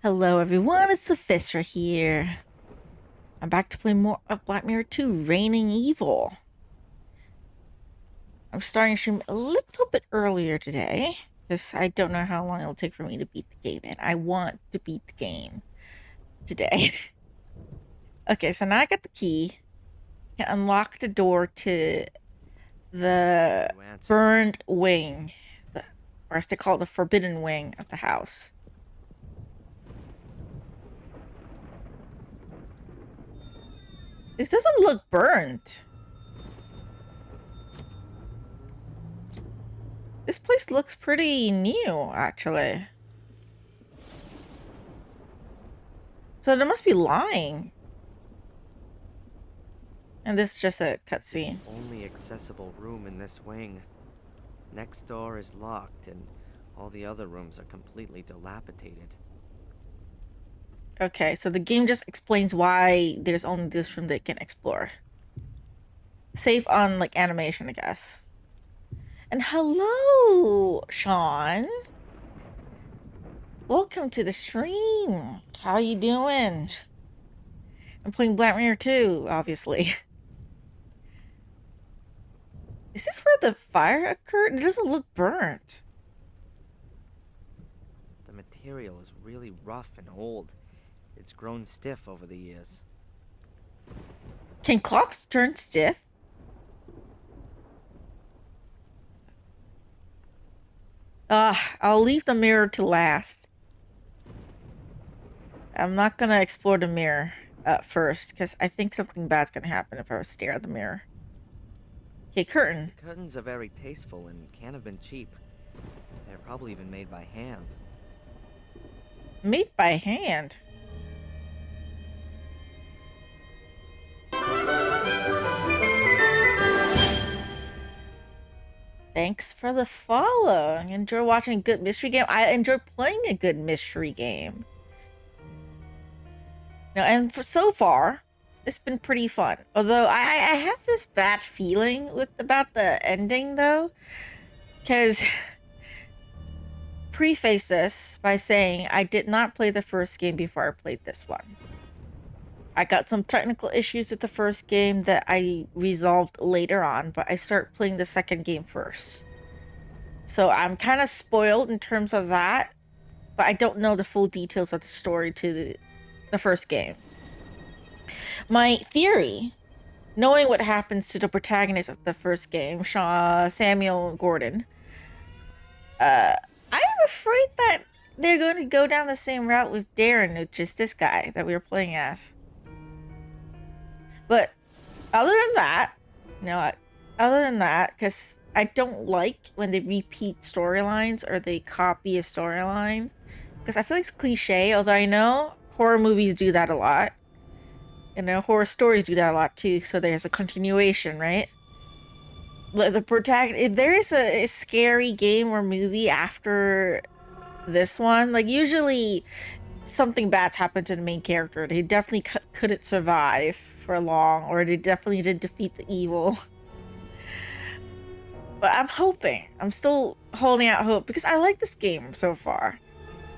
Hello everyone, it's Luphisra here. I'm back to play more of Black Mirror 2, Reigning Evil. I'm starting to stream a little bit earlier today, because I don't know how long it'll take for me to beat the game, and I want to beat the game today. Okay, so now I got the key. I can unlock the door to the burned wing, or as they call it, the forbidden wing of the house. This doesn't look burned. This place looks pretty new, actually. So they must be lying. And this is just a cutscene. Only accessible room in this wing. Next door is locked, and all the other rooms are completely dilapidated. Okay, so the game just explains why there's only this room they can explore. Safe on, like, animation, I guess. And hello, Sean. Welcome to the stream. How you doing? I'm playing Black Mirror 2, obviously. Is this where the fire occurred? It doesn't look burnt. The material is really rough and old. It's grown stiff over the years. Can cloths turn stiff? I'll leave the mirror to last. I'm not gonna explore the mirror first, because I think something bad's gonna happen if I stare at the mirror. Okay, curtain. The curtains are very tasteful and can't have been cheap. They're probably even made by hand. Made by hand. Thanks for the follow. I enjoy watching a good mystery game. I enjoy playing a good mystery game. And so far, it's been pretty fun. Although I have this bad feeling about the ending, though, because preface this by saying I did not play the first game before I played this one. I got some technical issues with the first game that I resolved later on, but I started playing the second game first. So I'm kind of spoiled in terms of that, but I don't know the full details of the story to the first game. My theory, knowing what happens to the protagonist of the first game, Samuel Gordon, I'm afraid that they're going to go down the same route with Darren, which is this guy that we were playing as. But other than that, because I don't like when they repeat storylines or they copy a storyline, because I feel like it's cliche, although I know horror movies do that a lot. Horror stories do that a lot too, so there's a continuation, right? The protagonist, if there is a scary game or movie after this one, like usually something bad's happened to the main character. They definitely couldn't survive for long, or they definitely didn't defeat the evil. But I'm hoping. I'm still holding out hope because I like this game so far.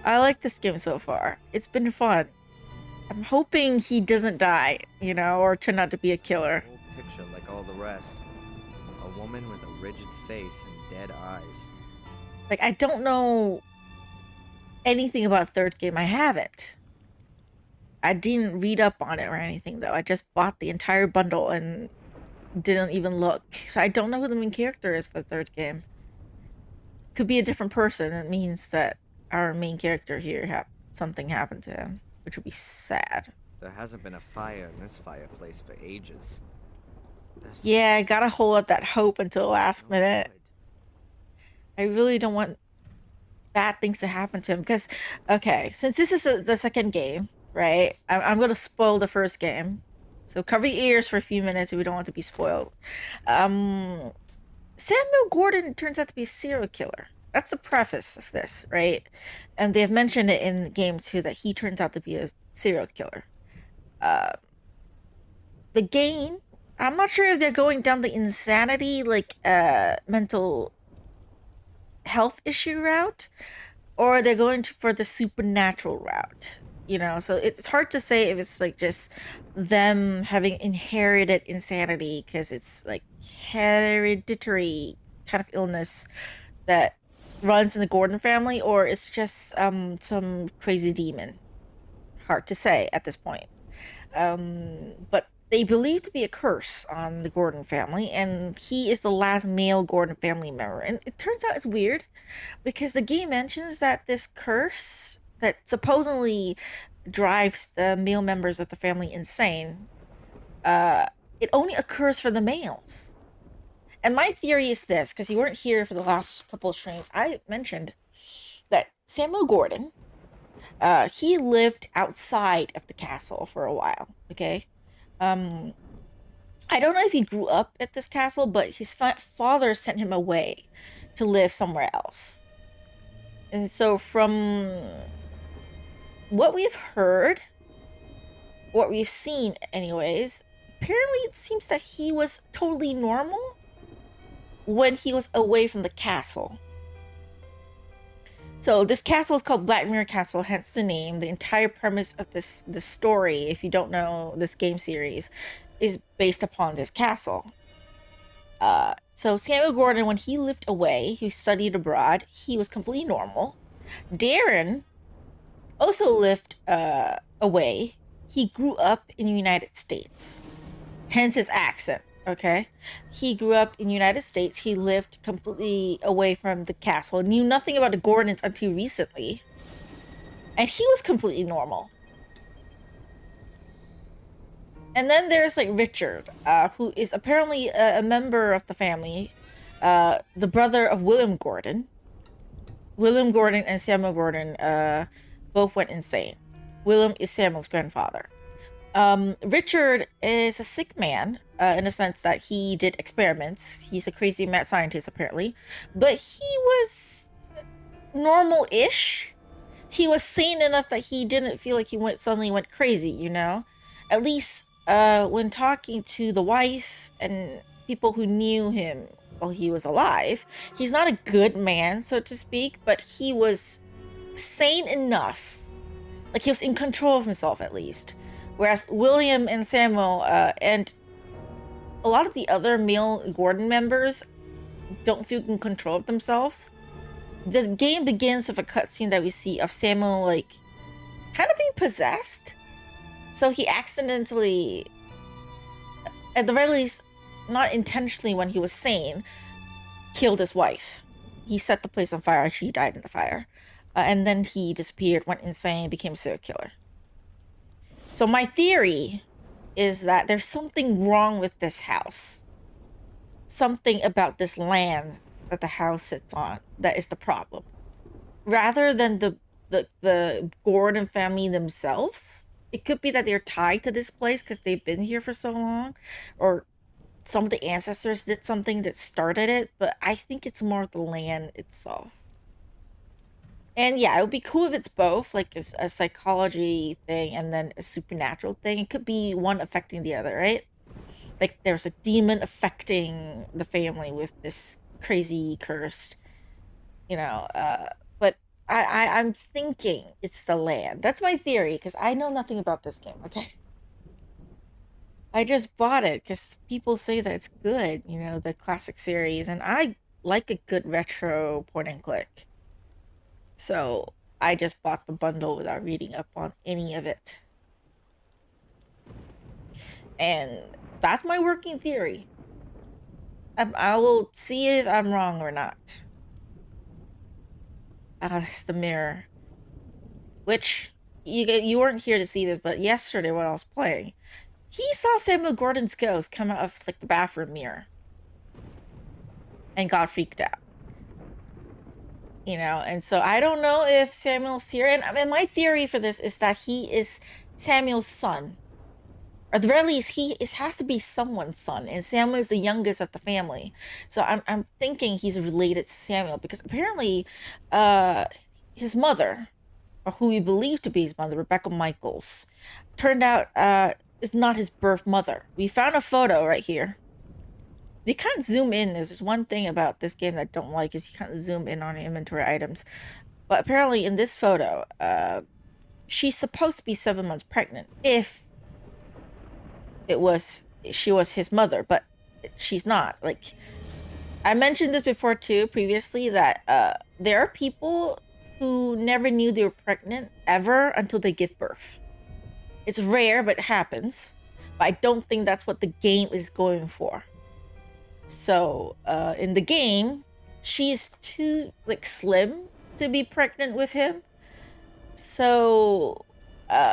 It's been fun. I'm hoping he doesn't die, or turn out to be a killer. Old picture like all the rest. A woman with a rigid face and dead eyes. Like, I don't know anything about third game. I haven't. I didn't read up on it or anything, though. I just bought the entire bundle and didn't even look. So I don't know who the main character is for the third game. Could be a different person. It means that our main character here something happened to him, which would be sad. There hasn't been a fire in this fireplace for ages. Yeah, I gotta hold up that hope until the last minute. I really don't want bad things to happen to him because, okay, since this is the second game, right? I'm gonna spoil the first game, so cover your ears for a few minutes if we don't want to be spoiled. Samuel Gordon turns out to be a serial killer. That's the preface of this, right? And they've mentioned it in the game too that he turns out to be a serial killer. The game, I'm not sure if they're going down the insanity, like mental health issue route, or they're going for the supernatural route. So it's hard to say if it's like just them having inherited insanity because it's like hereditary kind of illness that runs in the Gordon family, or it's just some crazy demon. Hard to say at this point. But they believe to be a curse on the Gordon family, and he is the last male Gordon family member. And it turns out it's weird because the game mentions that this curse that supposedly drives the male members of the family insane, uh, it only occurs for the males. And my theory is this, because you weren't here for the last couple of streams, I mentioned that Samuel Gordon, he lived outside of the castle for a while. Okay, um, I don't know if he grew up at this castle, but his father sent him away to live somewhere else. And so, from what we've heard, what we've seen, anyways, apparently it seems that he was totally normal when he was away from the castle. So this castle is called Black Mirror Castle, hence the name. The entire premise of this story, if you don't know this game series, is based upon this castle. So Samuel Gordon, when he lived away, he studied abroad, he was completely normal. Darren also lived away. He grew up in the United States, hence his accent. Okay, he grew up in the United States. He lived completely away from the castle, knew nothing about the Gordons until recently, and he was completely normal. And then there's like Richard, who is apparently a member of the family, the brother of William Gordon. William Gordon and Samuel Gordon both went insane. William is Samuel's grandfather. Richard is a sick man, in the sense that he did experiments. He's a crazy mad scientist, apparently. But he was normal-ish. He was sane enough that he didn't feel like he suddenly went crazy, At least, when talking to the wife and people who knew him while he was alive, he's not a good man, so to speak, but he was sane enough. Like, he was in control of himself, at least. Whereas William and Samuel, and a lot of the other male Gordon members don't feel in control of themselves. The game begins with a cutscene that we see of Samuel, like, kind of being possessed. So he accidentally, at the very least, not intentionally when he was sane, killed his wife. He set the place on fire. She died in the fire. And then he disappeared, went insane, became a serial killer. So my theory is that there's something wrong with this house. Something about this land that the house sits on that is the problem. Rather than the Gordon family themselves, it could be that they're tied to this place because they've been here for so long, or some of the ancestors did something that started it, but I think it's more the land itself. And yeah, it would be cool if it's both, like a psychology thing and then a supernatural thing. It could be one affecting the other, right? Like there's a demon affecting the family with this crazy cursed, but I'm thinking it's the land. That's my theory, because I know nothing about this game, okay? I just bought it because people say that it's good, the classic series, and I like a good retro point and click. So I just bought the bundle without reading up on any of it. And that's my working theory. I will see if I'm wrong or not. It's the mirror. Which, you weren't here to see this, but yesterday when I was playing, he saw Samuel Gordon's ghost come out of like the bathroom mirror. And got freaked out. And so I don't know if Samuel's here. And my theory for this is that he is Samuel's son. Or at the very least, has to be someone's son. And Samuel is the youngest of the family. So I'm thinking he's related to Samuel. Because apparently, his mother, or who we believe to be his mother, Rebecca Michaels, turned out is not his birth mother. We found a photo right here. You can't zoom in. There's one thing about this game that I don't like, is you can't zoom in on inventory items. But apparently in this photo, she's supposed to be 7 months pregnant if she was his mother, but she's not. Like, I mentioned this before too, previously, that there are people who never knew they were pregnant ever until they give birth. It's rare, but it happens. But I don't think that's what the game is going for. So, in the game, she's too like slim to be pregnant with him. So,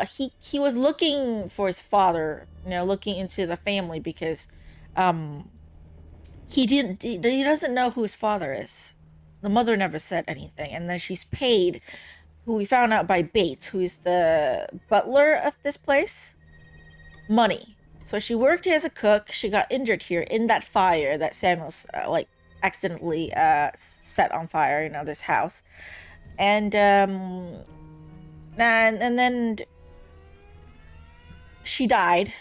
he was looking for his father, looking into the family because, um, he doesn't know who his father is. The mother never said anything, and then she's paid, who we found out by Bates, who is the butler of this place, money. So she worked here as a cook. She got injured here in that fire that Samuel's like accidentally set on fire. This house, and then she died,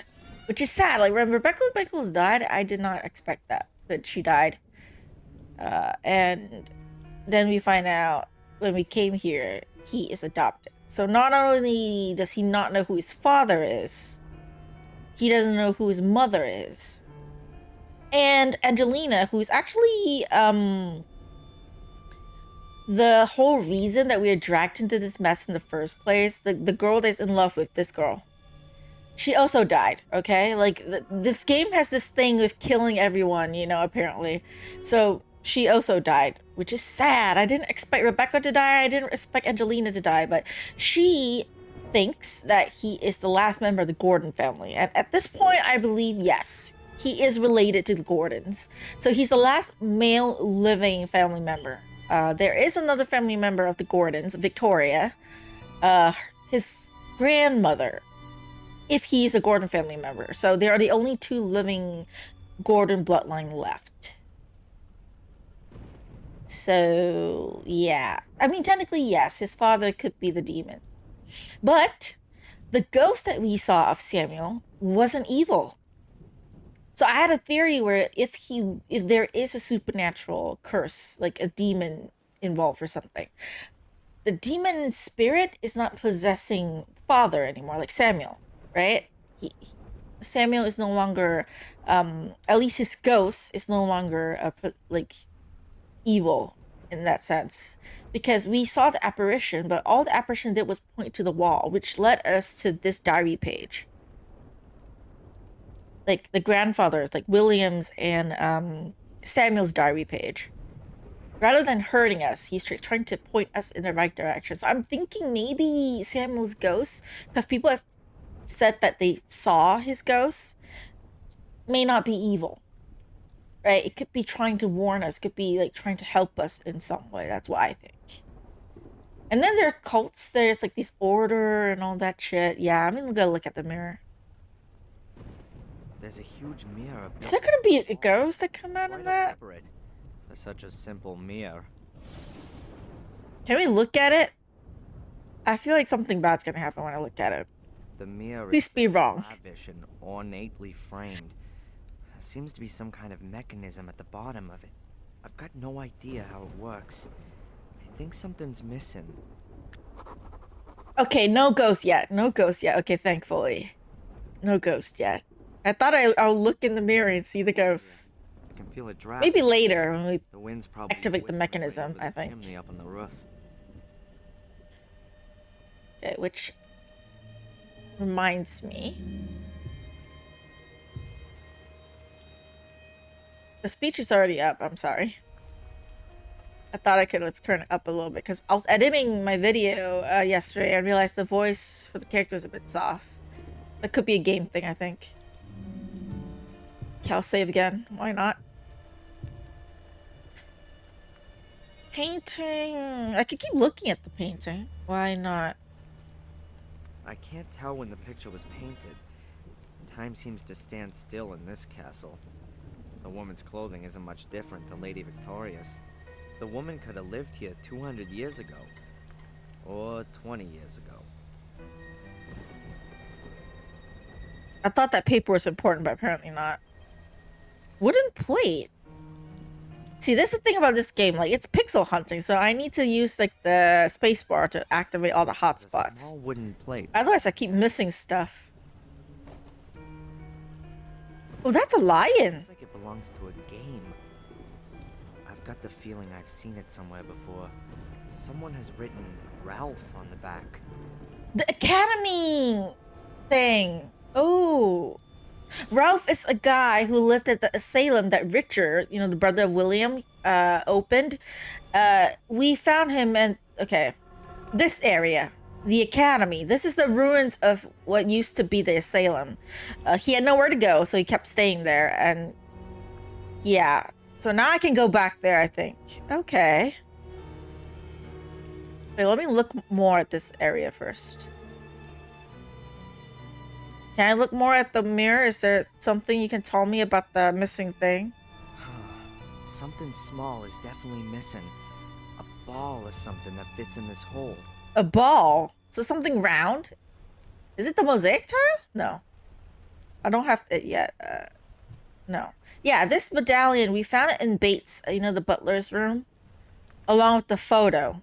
which is sad. Like, when Rebecca Michaels died, I did not expect that, but she died. And then we find out when we came here, he is adopted. So not only does he not know who his father is, he doesn't know who his mother is. And Angelina, who's actually the whole reason that we are dragged into this mess in the first place, the girl that's in love with this girl, she also died. Okay, like this game has this thing with killing everyone, apparently. So she also died, which is sad. I didn't expect Rebecca to die. I didn't expect Angelina to die, but she thinks that he is the last member of the Gordon family. And at this point, I believe, yes, he is related to the Gordons. So he's the last male living family member. There is another family member of the Gordons, Victoria, his grandmother, if he's a Gordon family member. So they are the only two living Gordon bloodline left. So, yeah. I mean, technically, yes, his father could be the demon. But the ghost that we saw of Samuel wasn't evil. So I had a theory where if there is a supernatural curse, like a demon involved or something, the demon spirit is not possessing father anymore, like Samuel, right? Samuel is no longer, at least his ghost is no longer like evil in that sense, because we saw the apparition, but all the apparition did was point to the wall, which led us to this diary page. Like the grandfathers, like William's and Samuel's diary page. Rather than hurting us, he's trying to point us in the right direction. So I'm thinking maybe Samuel's ghost, because people have said that they saw his ghost, may not be evil. Right? It could be trying to warn us, could be like trying to help us in some way. That's what I think. And then there are cults, there's like this order and all that shit. Yeah, I'm gonna go look at the mirror. There's a huge mirror. Is there gonna be a ghost that come out of that? For such a simple mirror. Can we look at it? I feel like something bad's gonna happen when I look at it. The mirror Please be wrong. Lavish and ornately framed. There seems to be some kind of mechanism at the bottom of it. I've got no idea how it works. I think something's missing. Okay, no ghost yet. No ghost yet. Okay, thankfully. No ghost yet. I thought I'll look in the mirror and see the ghost. I can feel it drop. Maybe later when we the wind's probably activate the mechanism, I think. Chimney up on the roof. Okay, which reminds me. The speech is already up. I'm sorry. I thought I could have turned it up a little bit because I was editing my video yesterday and realized the voice for the character is a bit soft. That could be a game thing, I think. Okay, I'll save again. Why not? Painting. I could keep looking at the painting. Why not? I can't tell when the picture was painted. Time seems to stand still in this castle. The woman's clothing isn't much different than Lady Victoria's. The woman could have lived here 200 years ago. Or 20 years ago. I thought that paper was important, but apparently not. Wooden plate. See, this is the thing about this game. Like, it's pixel hunting, so I need to use, like, the spacebar to activate all the There's a hotspots. small wooden plate. Otherwise, I keep missing stuff. Oh, that's a lion. Looks like it belongs to a game. I've got the feeling I've seen it somewhere before. Someone has written Ralph on the back. The Academy thing. Oh. Ralph is a guy who lived at the asylum that Richard, you know, the brother of William, opened. We found him in, okay, this area, the Academy. This is the ruins of what used to be the asylum. He had nowhere to go, so he kept staying there. And yeah, so now I can go back there, I think. Okay. Wait, let me look more at this area first. Can I look more at the mirror? Is there something you can tell me about the missing thing? Something small is definitely missing. A ball or something that fits in this hole. A ball? So something round? Is it the mosaic tile? No. I don't have it yet. No. Yeah, this medallion, we found it in Bates, you know, the butler's room, along with the photo.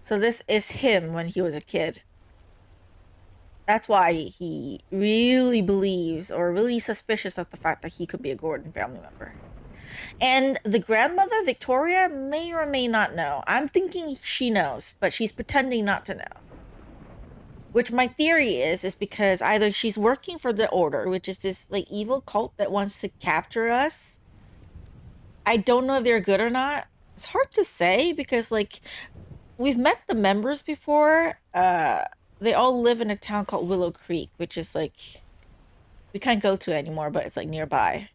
So this is him when he was a kid. That's why he really believes or really suspicious of the fact that he could be a Gordon family member. And the grandmother, Victoria, may or may not know. I'm thinking she knows, but she's pretending not to know. Which my theory is because either she's working for the Order, which is this like evil cult that wants to capture us. I don't know if they're good or not. It's hard to say because like we've met the members before. They all live in a town called Willow Creek, which is like we can't go to anymore, but it's like nearby.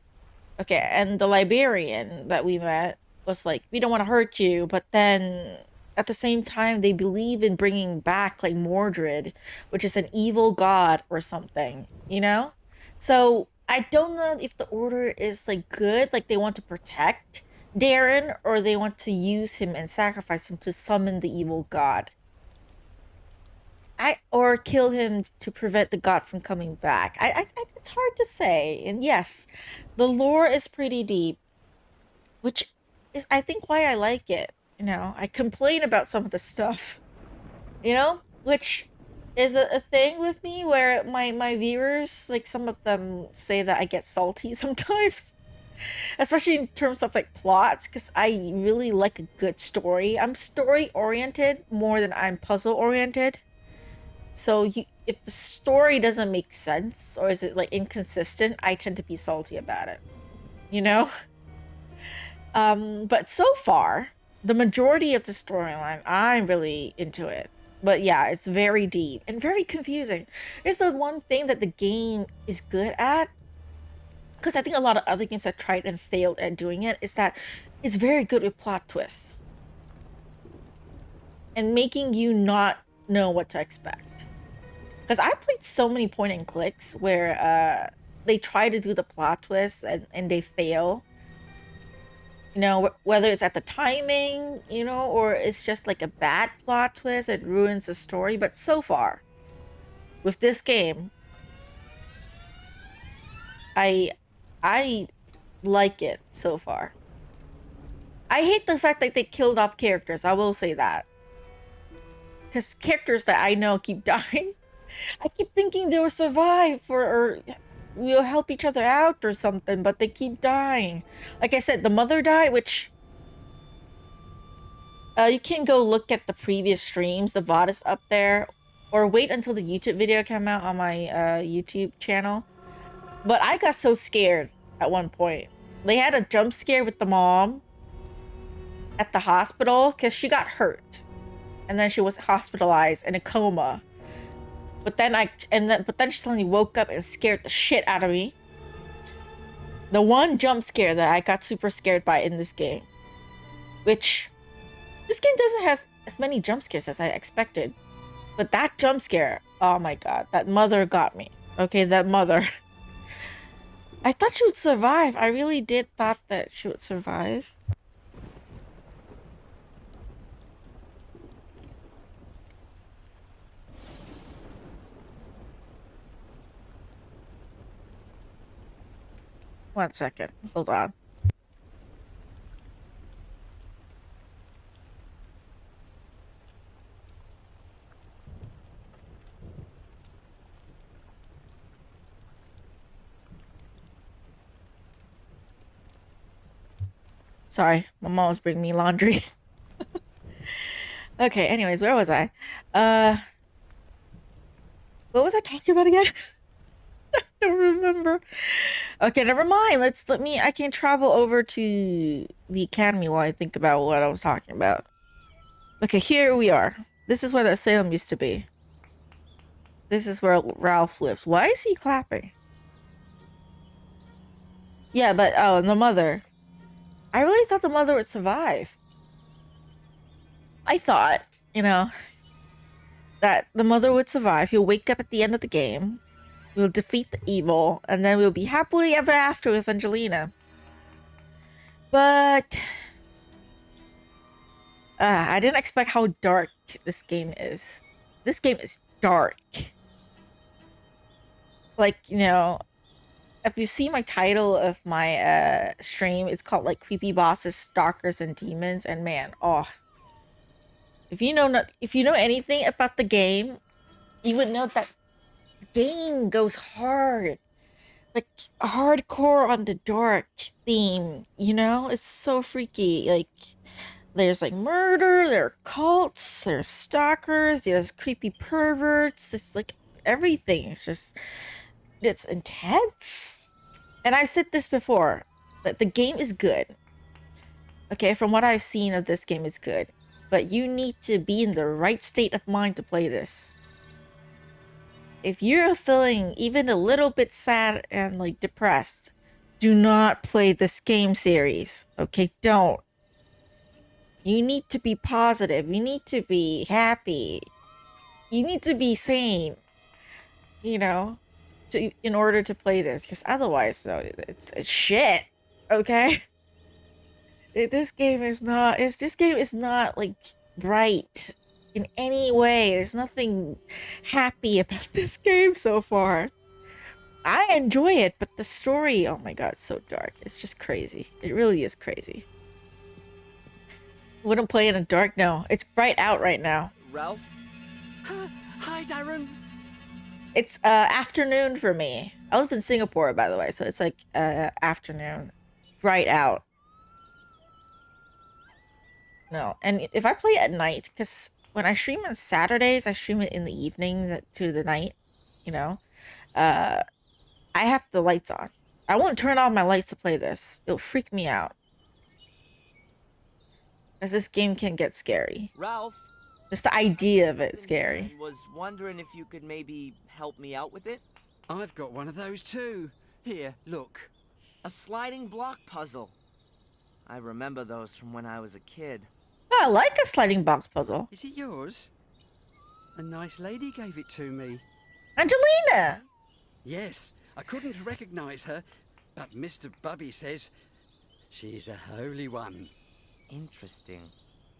Okay, and the librarian that we met was like, we don't want to hurt you, but then at the same time, they believe in bringing back like Mordred, which is an evil god or something, you know? So I don't know if the Order is like good, like they want to protect Darren, or they want to use him and sacrifice him to summon the evil god. Or kill him to prevent the god from coming back. It's hard to say. And yes, the lore is pretty deep, which is I think why I like it. You know, I complain about some of the stuff, you know, which is a thing with me where my viewers, like some of them say that I get salty sometimes, especially in terms of like plots, because I really like a good story. I'm story oriented more than I'm puzzle oriented. So if the story doesn't make sense or is it like inconsistent, I tend to be salty about it, you know? But so far, the majority of the storyline, I'm really into it. But yeah, it's very deep and very confusing. It's the one thing that the game is good at, because I think a lot of other games have tried and failed at doing it, is that it's very good with plot twists and making you not know what to expect. Because I played so many point and clicks where they try to do the plot twist and they fail. You know, whether it's at the timing, you know, or it's just like a bad plot twist that ruins the story. But so far, with this game, I like it so far. I hate the fact that they killed off characters. I will say that. Because characters that I know keep dying. I keep thinking they will survive or we'll help each other out or something, but they keep dying. Like I said, the mother died, which you can go look at the previous streams. The VOD is up there, or wait until the YouTube video come out on my YouTube channel. But I got so scared at one point. They had a jump scare with the mom at the hospital because she got hurt, and then she was hospitalized in a coma. But then she suddenly woke up and scared the shit out of me. The one jump scare that I got super scared by in this game, which this game doesn't have as many jump scares as I expected, but that jump scare, oh my god, that mother got me. Okay, that mother. I thought she would survive. I really did thought that she would survive. One second. Hold on. Sorry, my mom was bringing me laundry. Okay, anyways, where was I? What was I talking about again? I don't remember. Okay, never mind. I can travel over to the academy while I think about what I was talking about. Okay, here we are. This is where the asylum used to be. This is where Ralph lives. Why is he clapping? Yeah, but oh, and the mother. I really thought the mother would survive. I thought, you know, that the mother would survive. He'll wake up at the end of the game. We'll defeat the evil, and then we'll be happily ever after with Angelina. But I didn't expect how dark this game is. This game is dark. Like, if you see my title of my stream, it's called like Creepy Bosses, Stalkers, and Demons. And man, oh, if you know anything about the game, you would know that the game goes hard, like hardcore on the dark theme. It's so freaky. Like, there's like murder, there are cults, there's stalkers, there's creepy perverts. It's like everything. It's intense. And I said this before, that the game is good. Okay, from what I've seen of this game, it's good. But you need to be in the right state of mind to play this. If you're feeling even a little bit sad and like depressed, do not play this game series. Okay, don't. You need to be positive. You need to be happy. You need to be sane. In order to play this, because otherwise, no, it's shit. Okay. This game is not. This game is not like bright in any way. There's nothing happy about this game so far. I enjoy it, but the story, oh my god, it's so dark. It's just crazy. It really is crazy. Wouldn't play in the dark? No, it's bright out right now. Ralph? Hi, Darren. It's afternoon for me. I live in Singapore, by the way, so it's like afternoon, bright out. No, and if I play at night, because when I stream on Saturdays, I stream it in the evenings to the night. I have the lights on. I won't turn on my lights to play this. It'll freak me out. As this game can get scary. Ralph? Just the idea of it scary. I was wondering if you could maybe help me out with it? I've got one of those too. Here, look. A sliding block puzzle. I remember those from when I was a kid. Oh, I like a sliding box puzzle. Is it yours? A nice lady gave it to me. Angelina! Yes, I couldn't recognize her, but Mr. Bubby says she's a holy one. Interesting.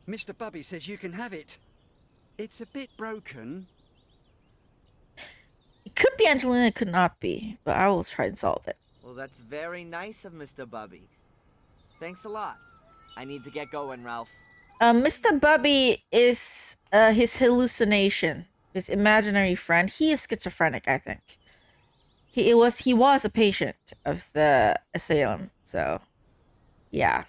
Mr. Bubby says you can have it. It's a bit broken. It could be Angelina, it could not be, but I will try and solve it. Well, that's very nice of Mr. Bubby. Thanks a lot. I need to get going, Ralph. Mr. Bubby is his hallucination, his imaginary friend. He is schizophrenic, I think. He was a patient of the asylum, so yeah.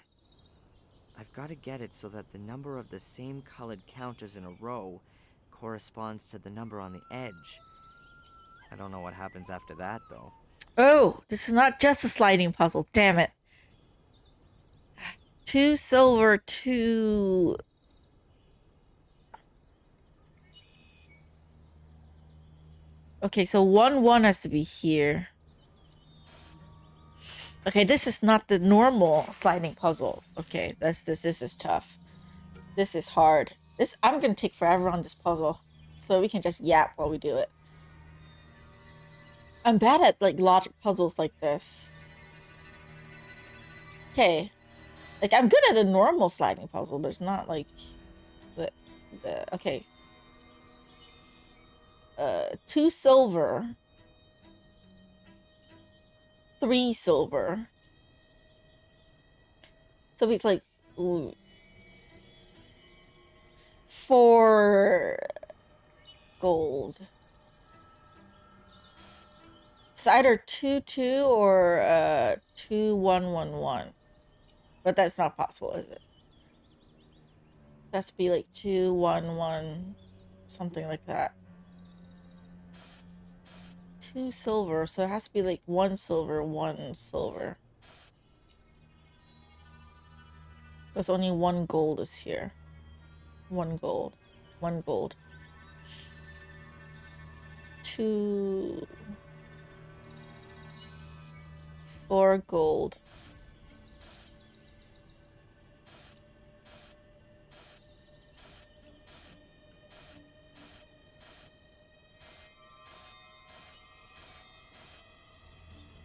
I've got to get it so that the number of the same colored counters in a row corresponds to the number on the edge. I don't know what happens after that, though. Oh, this is not just a sliding puzzle. Damn it. 2 silver, 2... Okay, so 1 has to be here. Okay, this is not the normal sliding puzzle. Okay, this is tough. This is hard. I'm gonna take forever on this puzzle. So we can just yap while we do it. I'm bad at like logic puzzles like this. Okay. Like, I'm good at a normal sliding puzzle, but it's not like okay. 2 silver. 3 silver. So it's like 4 gold. It's either 2 2 or 2 1 1 1. But that's not possible, is it? It has to be like 2, 1, 1, something like that. 2 silver, so it has to be like 1 silver, 1 silver. There's only 1 gold is here. 1 gold. 1 gold. 2, 4 gold.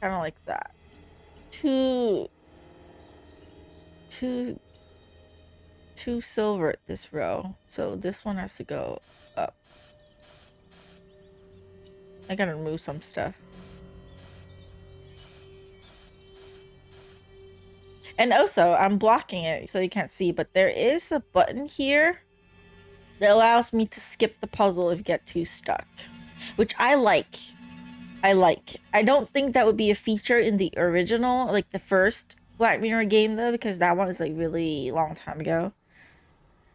Kind of like that. 2 silver at this row. So this one has to go up. I gotta remove some stuff. And also, I'm blocking it so you can't see, but there is a button here that allows me to skip the puzzle if you get too stuck, which I like. I don't think that would be a feature in the original, like the first Black Mirror game though, because that one is like really long time ago.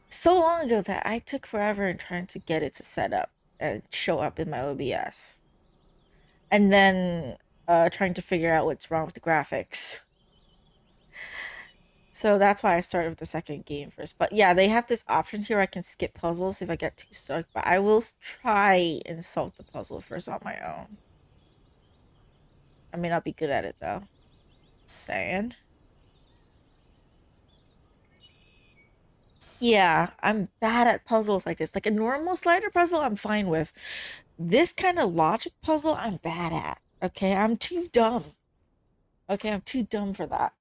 So long ago that I took forever in trying to get it to set up and show up in my OBS. And then trying to figure out what's wrong with the graphics. So that's why I started with the second game first. But yeah, they have this option here. I can skip puzzles if I get too stuck. But I will try and solve the puzzle first on my own. I may not be good at it though. Saying. Yeah, I'm bad at puzzles like this. Like a normal slider puzzle, I'm fine with. This kind of logic puzzle, I'm bad at. Okay, I'm too dumb. Okay, I'm too dumb for that.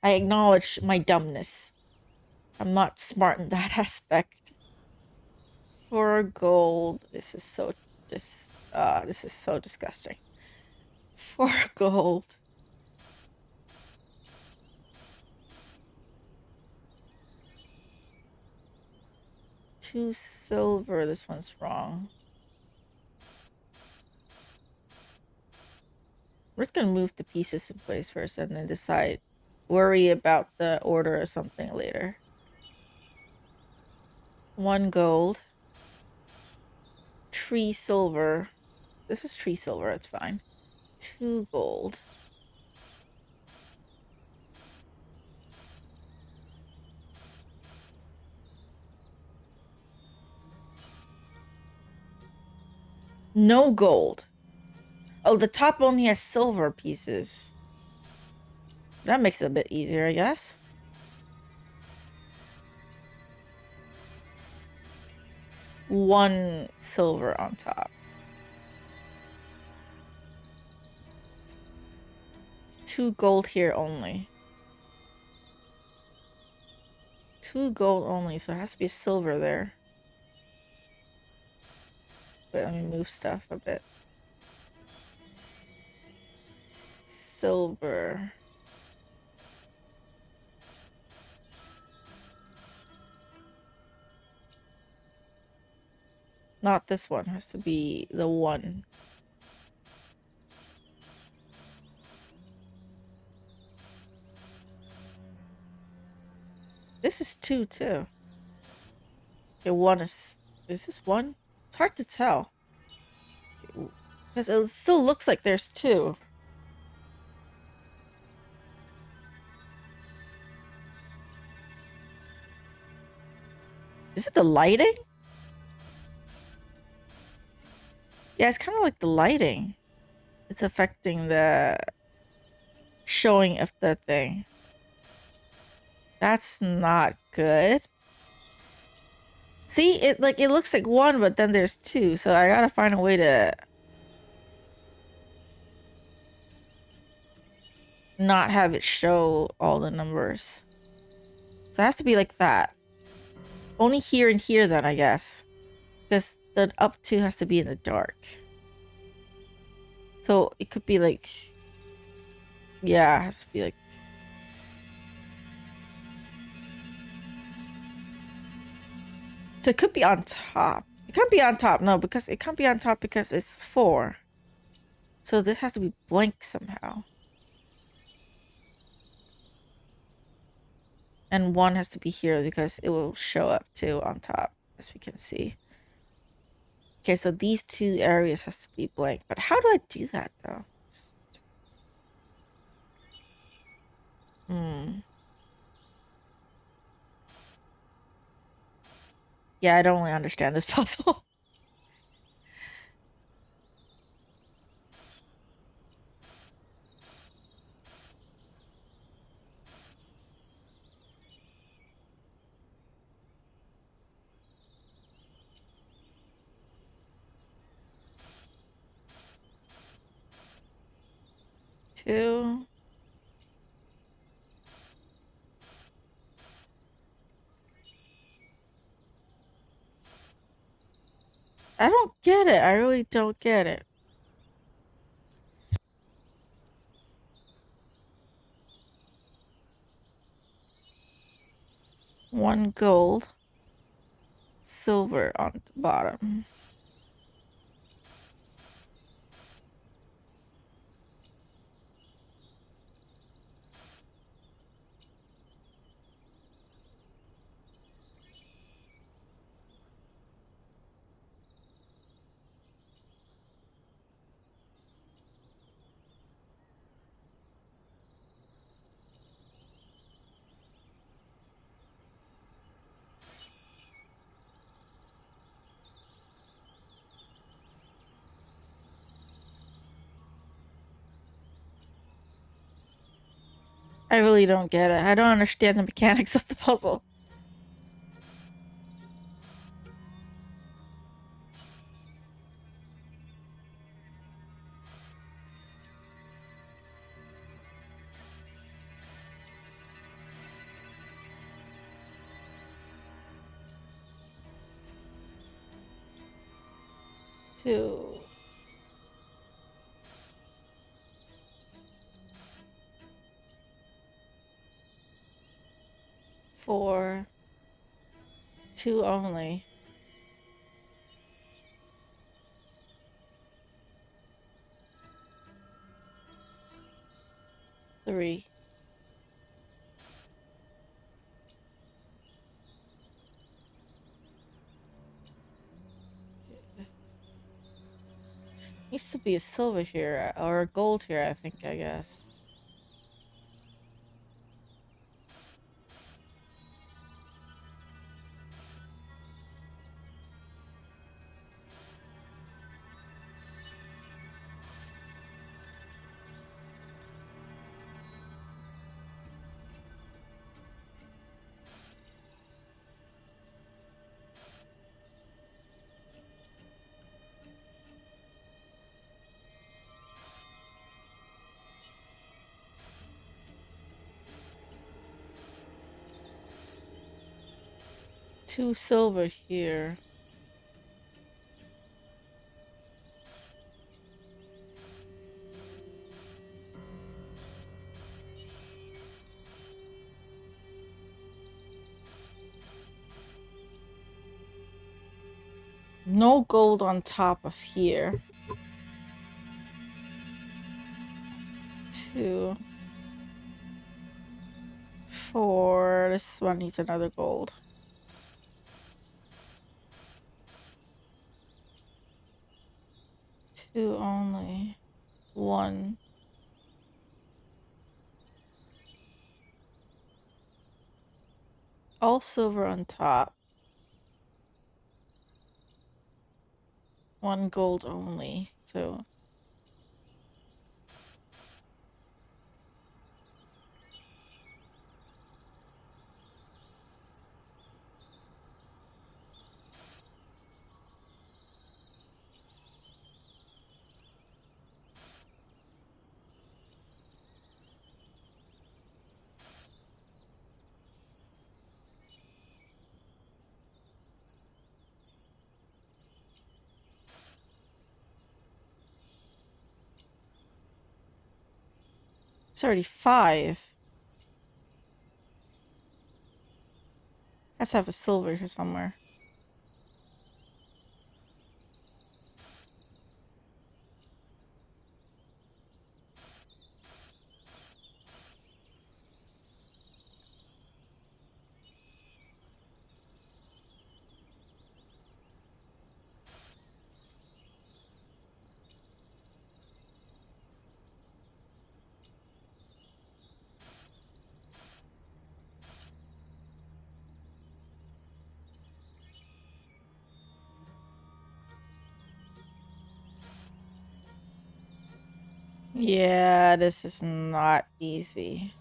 I acknowledge my dumbness. I'm not smart in that aspect. 4 gold. This is so this is so disgusting. 4 gold. 2 silver. This one's wrong. We're just gonna move the pieces in place first and then decide. Worry about the order or something later. 1 gold. 3 silver. This is 3 silver, it's fine. 2 gold. No gold. Oh, the top only has silver pieces. That makes it a bit easier, I guess. One silver on top. 2 gold here only. 2 gold only, so it has to be silver there. Wait, let me move stuff a bit. Silver. Not this one, it has to be the 1. This is 2 too. Okay, 1 is this 1? It's hard to tell. Because it still looks like there's 2. Is it the lighting? Yeah, it's kind of like the lighting. It's affecting the showing of the thing. That's not good. See, it looks like 1, but then there's 2, so I gotta find a way to not have it show all the numbers. So it has to be like that. Only here and here then, I guess. Because the up 2 has to be in the dark. So it could be like... Yeah, it has to be like... So it could be on top. It can't be on top, no, because it can't be on top because it's 4. So this has to be blank somehow. And one has to be here because it will show up too on top, as we can see. Okay, so these two areas has to be blank. But how do I do that though? Yeah, I don't really understand this puzzle. Two. I don't get it. I really don't get it. One gold, silver on the bottom. I really don't get it. I don't understand the mechanics of the puzzle. Two. Four. Two only. Three. Needs to be a silver here, or a gold here, I think, I guess. Two silver here. No gold on top of here. Two. Four. This one needs another gold. Two only. One. All silver on top. One gold only. So 35. Has to have a silver here somewhere. Yeah, this is not easy.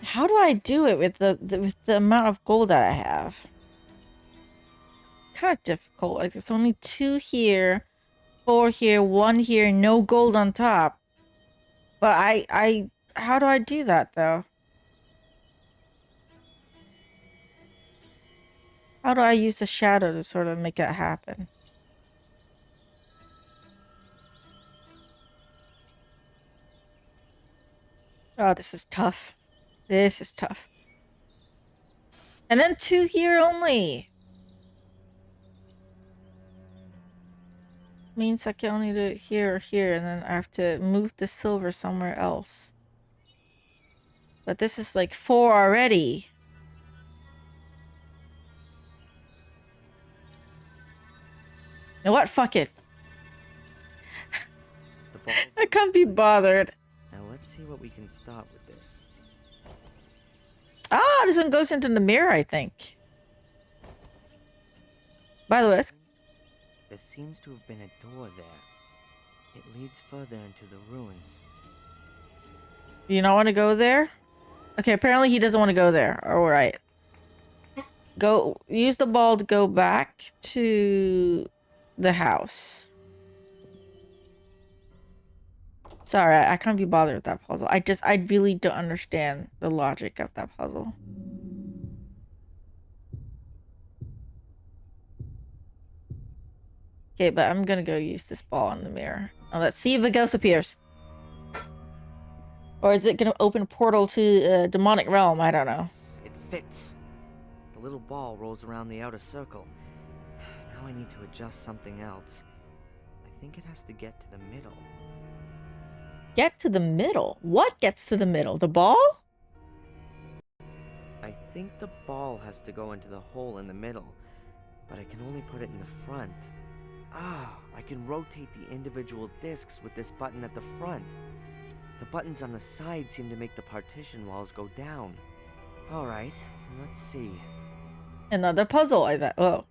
How do I do it with the amount of gold that I have? Kind of difficult. Like there's only 2 here, 4 here, 1 here, no gold on top. But how do I do that though? How do I use the shadow to sort of make that happen? Oh, this is tough. This is tough. And then 2 here only. Means I can only do it here or here, and then I have to move the silver somewhere else. But this is like 4 already. You know what? Fuck it. The ball's I can't be bothered. Now let's see what we can start with this. Ah, this one goes into the mirror, I think. By the way, There seems to have been a door there. It leads further into the ruins. you don't want to go there? Okay, apparently he doesn't want to go there. Alright. Go, use the ball to go back to the house. Sorry, I can't be bothered with that puzzle. I really don't understand the logic of that puzzle. Okay, but I'm gonna go use this ball in the mirror. Now let's see if the ghost appears. Or is it gonna open a portal to a demonic realm? I don't know. It fits. The little ball rolls around the outer circle. Now I need to adjust something else. I think it has to get to the middle. Get to the middle? What gets to the middle? The ball? I think the ball has to go into the hole in the middle, but I can only put it in the front. Ah, I can rotate the individual discs with this button at the front. The buttons on the side seem to make the partition walls go down. Alright, let's see. Another puzzle, I thought. Oh.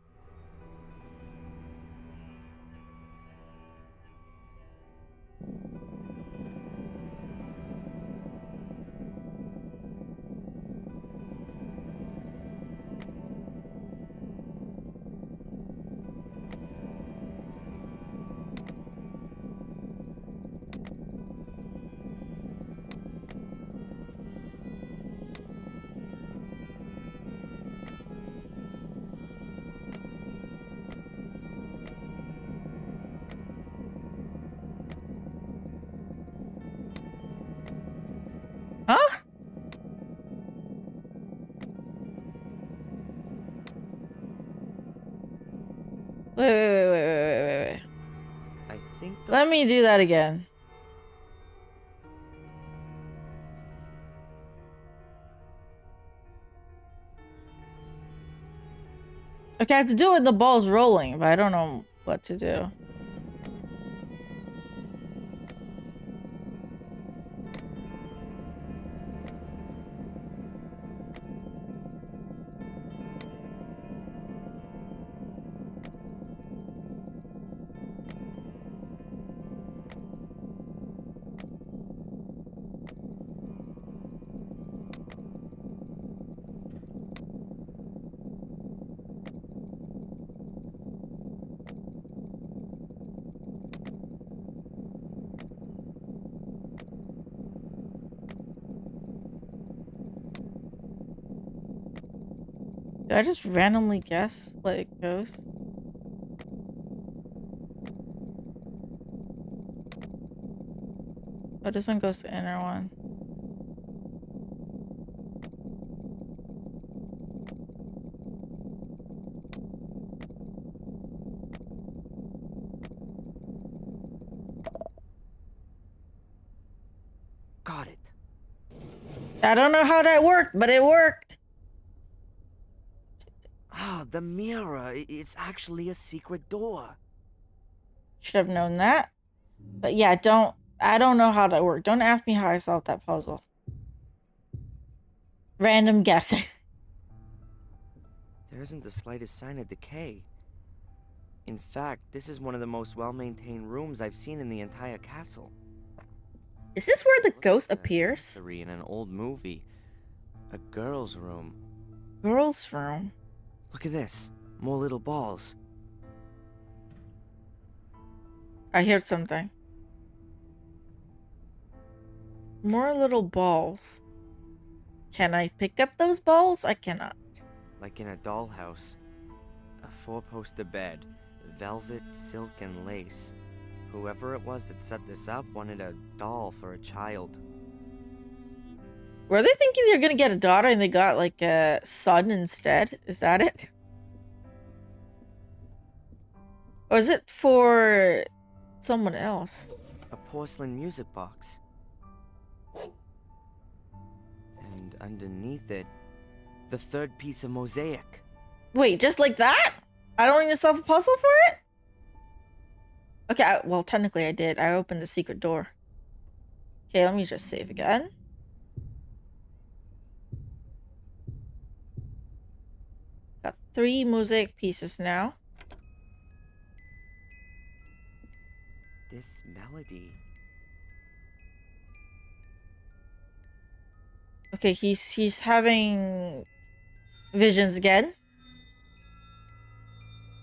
Huh? Wait. I think the Let me do that again. Okay, I have to do it when the ball's rolling, but I don't know what to do. Did I just randomly guess what it goes? Oh, this one goes to the inner one. got it. I don't know how that worked, but it worked. Ah, the mirror. It's actually a secret door. Should have known that. But yeah, I don't know how that worked. Don't ask me how I solved that puzzle. Random guessing. There isn't the slightest sign of decay. In fact, this is one of the most well-maintained rooms I've seen in the entire castle. Is this where the Looks ghost like an appears? accessory in an old movie. A girl's room. Girl's room. Look at this. More little balls. I heard something. More little balls. Can I pick up those balls? I cannot. Like in a dollhouse. A 4-poster bed. Velvet, silk, and lace. Whoever it was that set this up wanted a doll for a child. Were they thinking they were gonna get a daughter and they got like a son instead? Is that it? Or is it for someone else? A porcelain music box. And underneath it, the third piece of mosaic. Wait, just like that? I don't need to solve a puzzle for it? Okay, well, technically I did. I opened the secret door. Okay, let me just save again. Got 3 mosaic pieces now. This melody. Okay, he's having visions again.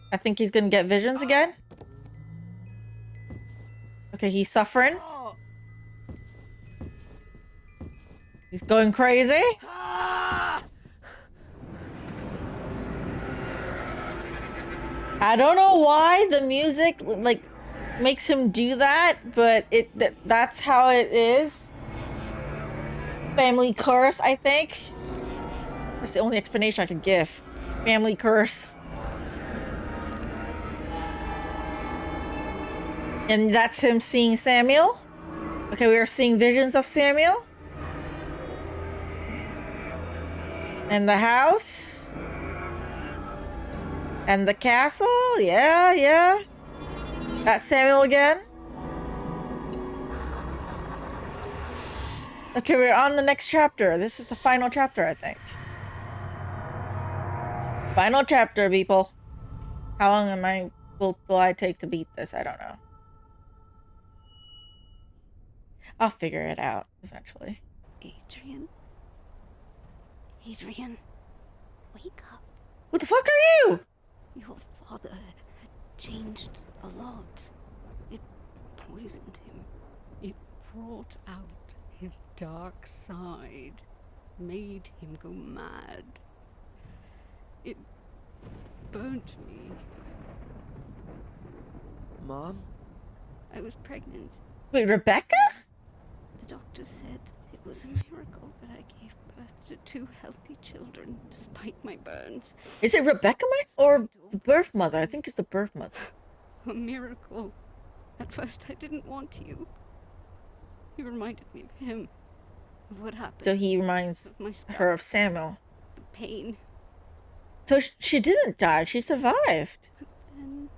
I think he's gonna get visions again. Okay, he's suffering. He's going crazy. I don't know why the music like makes him do that, but that's how it is. Family curse, I think. That's the only explanation I can give. Family curse. And that's him seeing Samuel. Okay, we are seeing visions of Samuel. And the house. And the castle. Yeah, yeah. That's Samuel again. Okay, we're on the next chapter. This is the final chapter, I think. Final chapter, people. How long will I take to beat this? I don't know. I'll figure it out eventually. Adrian? Adrian, wake up. Who the fuck are you? Your father had changed a lot. It poisoned him. It brought out his dark side, made him go mad. It burnt me. Mom? I was pregnant. Wait, Rebecca? The doctor said it was a miracle that I gave birth to 2 healthy children despite my burns. Is it Rebecca or the birth mother? I think it's the birth mother. A miracle. At first I didn't want you. You reminded me of him. Of what happened? So he reminds Of my scalp, her of Samuel. the pain. So she didn't die. She survived. But then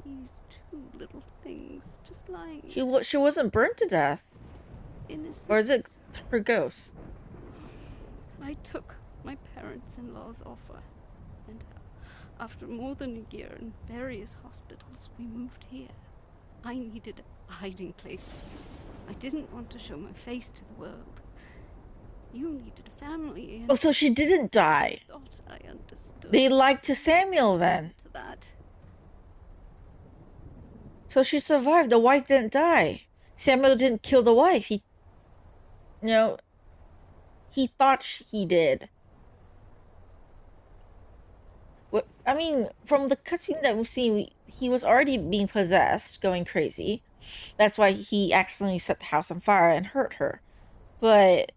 these 2 little things just lying She wasn't burned to death. innocent. Or is it her ghost? I took my parents-in-law's offer, and after more than a year in various hospitals, we moved here. I needed a hiding place. I didn't want to show my face to the world. You needed a family, and Oh, so she didn't die. I thought I understood. They lied to Samuel then. To that. So she survived. The wife didn't die. Samuel didn't kill the wife. He thought he did. I mean, from the cutscene that we've seen, he was already being possessed, going crazy. That's why he accidentally set the house on fire and hurt her. But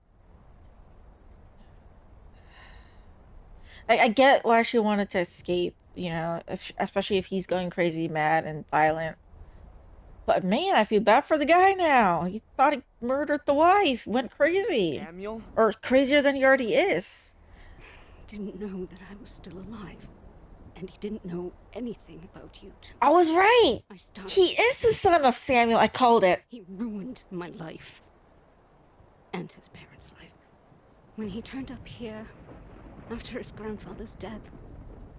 I get why she wanted to escape, especially if he's going crazy, mad, and violent. But man, I feel bad for the guy now. He thought he murdered the wife, went crazy. Samuel? Or crazier than he already is. Didn't know that I was still alive. And he didn't know anything about you 2. I was right. I started. He is the son of Samuel. I called it. He ruined my life. And his parents' life. When he turned up here, after his grandfather's death,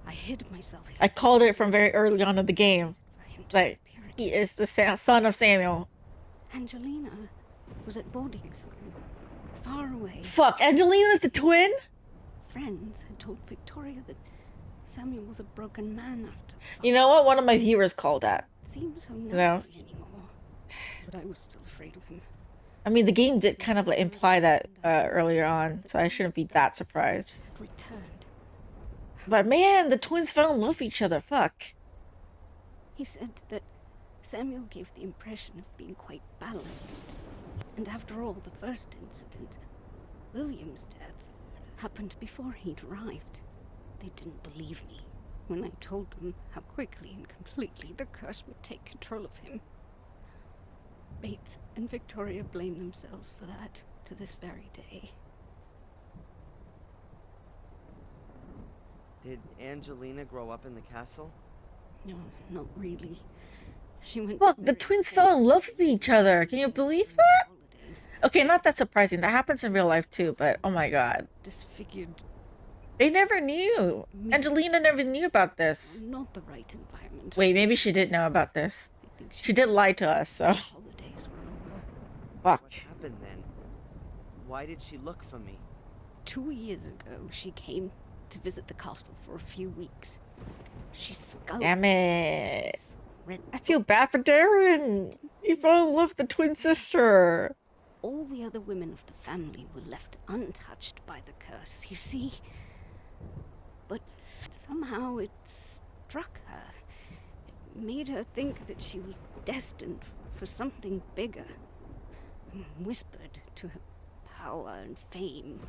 I hid myself here I called it from very early on in the game. for him to Like, disappear he again. is the son of Samuel. Angelina was at boarding school, far away. Fuck, Angelina's the twin? Friends had told Victoria that Samuel was a broken man after the fire. You know what? One of my viewers called that. It seemed so No. naturally anymore. But I was still afraid of him. I mean, the game did kind of like imply that earlier on, so I shouldn't be that surprised. Had returned. But man, the twins fell in love with each other. Fuck. He said that Samuel gave the impression of being quite balanced. And after all, the first incident, William's death, happened before he'd arrived. They didn't believe me when I told them how quickly and completely the curse would take control of him. Bates and Victoria blame themselves for that to this very day. Did Angelina grow up in the castle? No, not really. She went. Look, to the very twins small fell in love with each other. Can you believe that? holidays, Okay, not that surprising. That happens in real life too, but oh my god. disfigured. They never knew. Angelina never knew about this. Not the right environment. Wait, maybe she did know about this. I think She did lie to us, so. Holidays were over. Fuck. What happened then? Why did she look for me? 2 years ago, she came to visit the castle for a few weeks. She skulked. Damn it. Read I feel bad for Darren. He fell in love with the twin sister. all the other women of the family were left untouched by the curse, you see? But somehow it struck her. It made her think that she was destined for something bigger. Whispered to her power and fame.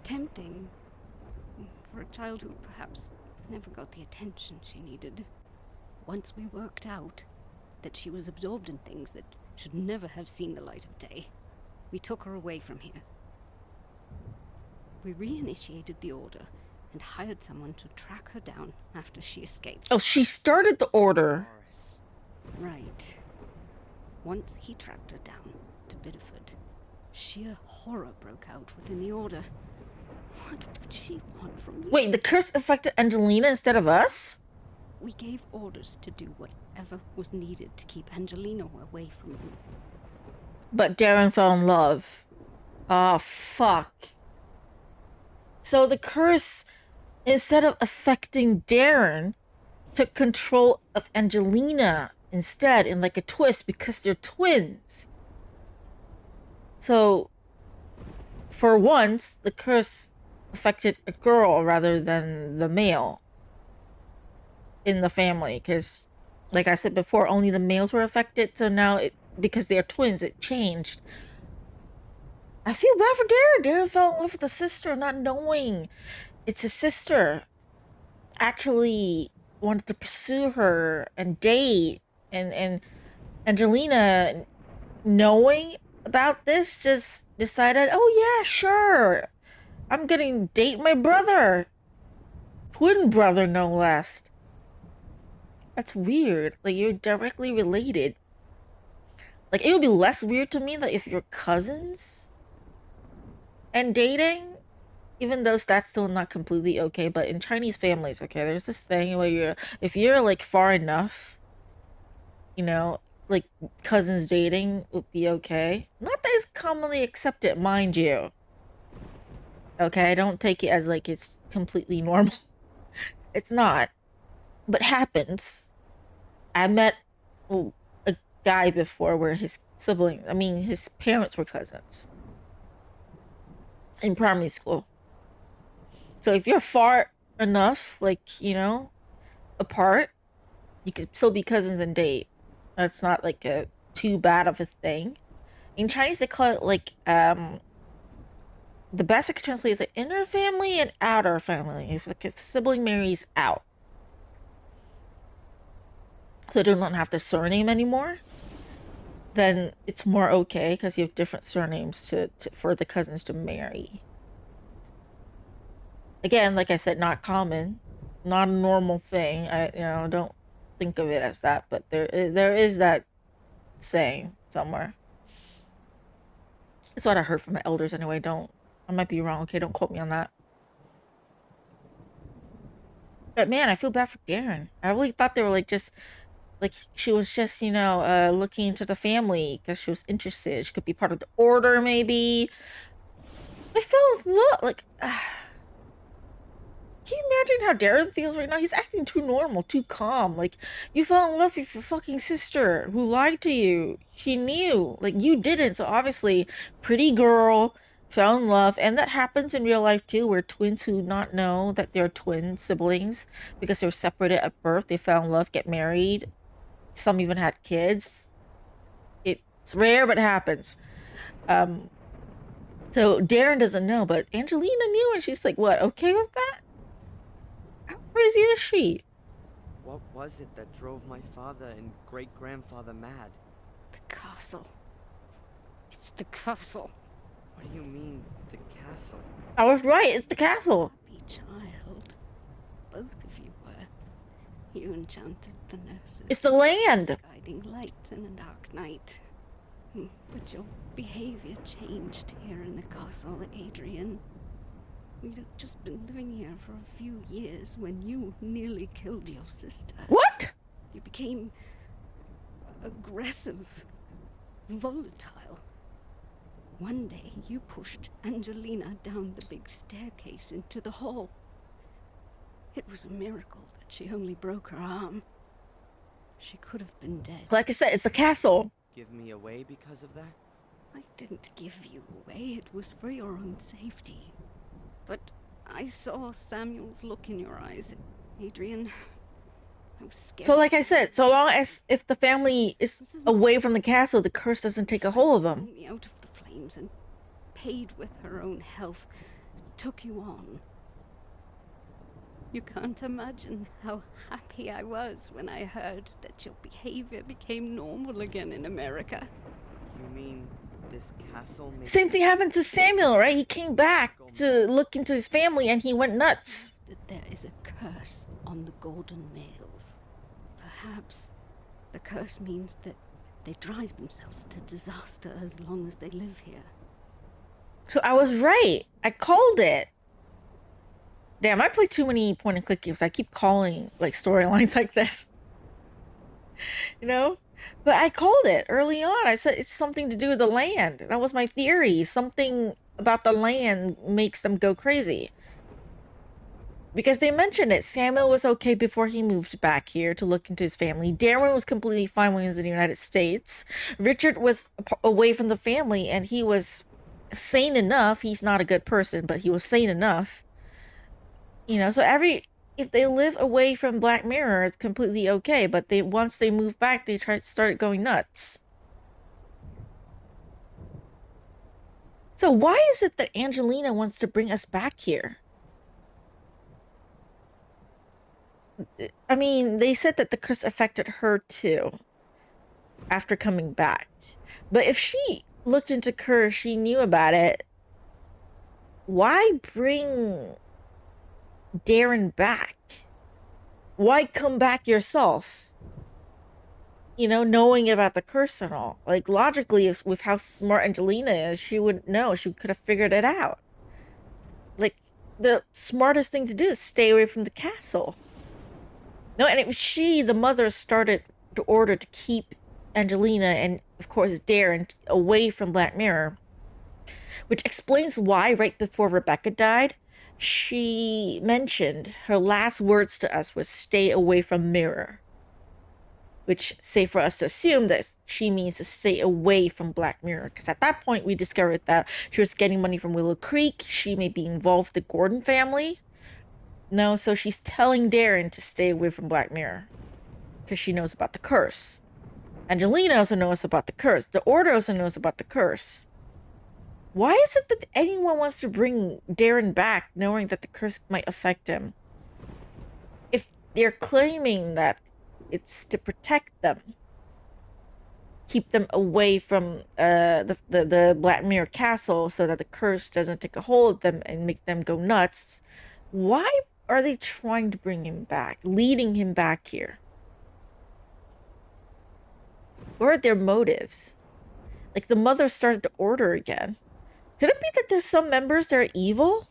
Tempting for a child who perhaps never got the attention she needed. Once we worked out that she was absorbed in things that should never have seen the light of day, we took her away from here. We reinitiated the order and hired someone to track her down after she escaped. Oh, she started the order. Morris. Right. Once he tracked her down to Bideford, sheer horror broke out within the order. What would she want from me? Wait, the curse affected Angelina instead of us? We gave orders to do whatever was needed to keep Angelina away from him. But Darren fell in love. Ah, fuck. So the curse, instead of affecting Darren, took control of Angelina instead, in like a twist, because they're twins. So, for once, the curse affected a girl rather than the male in the family, because, like I said before, only the males were affected, so now, because they're twins, it changed. I feel bad for Darren. Darren fell in love with the sister, not knowing it's his sister. Actually wanted to pursue her and date, and Angelina, knowing about this, just decided, oh yeah, sure, I'm gonna date my brother. Twin brother, no less. That's weird. Like, you're directly related. Like, it would be less weird to me that if you're cousins and dating, even though that's still not completely okay, but in Chinese families, okay, there's this thing where if you're like far enough, you know, like cousins dating would be okay. Not that it's commonly accepted, mind you. Okay, I don't take it as like it's completely normal. It's not. But happens. I met a guy before where his his parents were cousins in primary school. So if you're far enough, like, you know, apart, you could still be cousins and date. That's not like a too bad of a thing. In Chinese, they call it like the best I could translate is like inner family and outer family. If like a sibling marries out, so they don't have the surname anymore, then it's more okay because you have different surnames for the cousins to marry. Again, like I said, not common, not a normal thing. I don't think of it as that, but there is that saying somewhere. That's what I heard from the elders anyway. I might be wrong. Okay, don't quote me on that. But man, I feel bad for Darren. I really thought they were like just like she was just, you know, looking into the family because she was interested. She could be part of the order, maybe. I fell in love. Like, can you imagine how Darren feels right now? He's acting too normal, too calm. Like, you fell in love with your fucking sister who lied to you. She knew. Like, you didn't. So obviously, pretty girl fell in love. And that happens in real life too, where twins who not know that they're twin siblings because they were separated at birth, they fell in love, get married. Some even had kids. It's rare, but it happens. So Darren doesn't know, but Angelina knew, and she's like, what, okay with that? How crazy is she? What was it that drove my father and great-grandfather mad? The castle. It's the castle. What do you mean, the castle? I was right, it's the castle. Happy child. Both of you were. You enchanted the nurses. It's the land. Guiding lights in a dark night. But your behavior changed here in the castle, Adrian. We'd just been living here for a few years when you nearly killed your sister. What? You became aggressive, volatile. One day you pushed Angelina down the big staircase into the hall. It was a miracle that she only broke her arm. She could have been dead. Like I said, it's the castle. Give me away because of that? I didn't give you away. It was for your own safety. But I saw Samuel's look in your eyes, Adrian. I was scared. So like I said, so long as if the family is away from the castle, the curse doesn't take a hold of them. Me out of the flames and paid with her own health, took you on. You can't imagine how happy I was when I heard that your behavior became normal again in America. You mean this castle makes... Same thing happened to Samuel, right? He came back to look into his family and he went nuts. That there is a curse on the golden males. Perhaps the curse means that they drive themselves to disaster as long as they live here. So I was right. I called it. Damn, I play too many point and click games. I keep calling like storylines like this. You know? But I called it early on. I said it's something to do with the land. That was my theory. Something about the land makes them go crazy. Because they mentioned it. Samuel was okay before he moved back here to look into his family. Darren was completely fine when he was in the United States. Richard was away from the family and he was sane enough. He's not a good person, but he was sane enough. You know, so if they live away from Black Mirror, it's completely okay. But once they move back, they start going nuts. So why is it that Angelina wants to bring us back here? I mean, they said that the curse affected her too after coming back. But if she looked into curse, she knew about it. Why bring Darren back? Why come back yourself? You know, knowing about the curse and all. Like, logically, with how smart Angelina is, she would know. She could have figured it out. Like, the smartest thing to do is stay away from the castle. No, and if the mother, started to order to keep Angelina and, of course, Darren away from Black Mirror, which explains why right before Rebecca died, she mentioned her last words to us was stay away from Mirror, which safe for us to assume that she means to stay away from Black Mirror, because at that point we discovered that she was getting money from Willow Creek. She may be involved with the Gordon family. No, so she's telling Darren to stay away from Black Mirror because she knows about the curse. Angelina also knows about the curse. The Order also knows about the curse. Why is it that anyone wants to bring Darren back knowing that the curse might affect him? If they're claiming that it's to protect them, keep them away from the Black Mirror castle so that the curse doesn't take a hold of them and make them go nuts, why are they trying to bring him back, leading him back here? What are their motives? Like, the mother started to order again. Could it be that there's some members that are evil?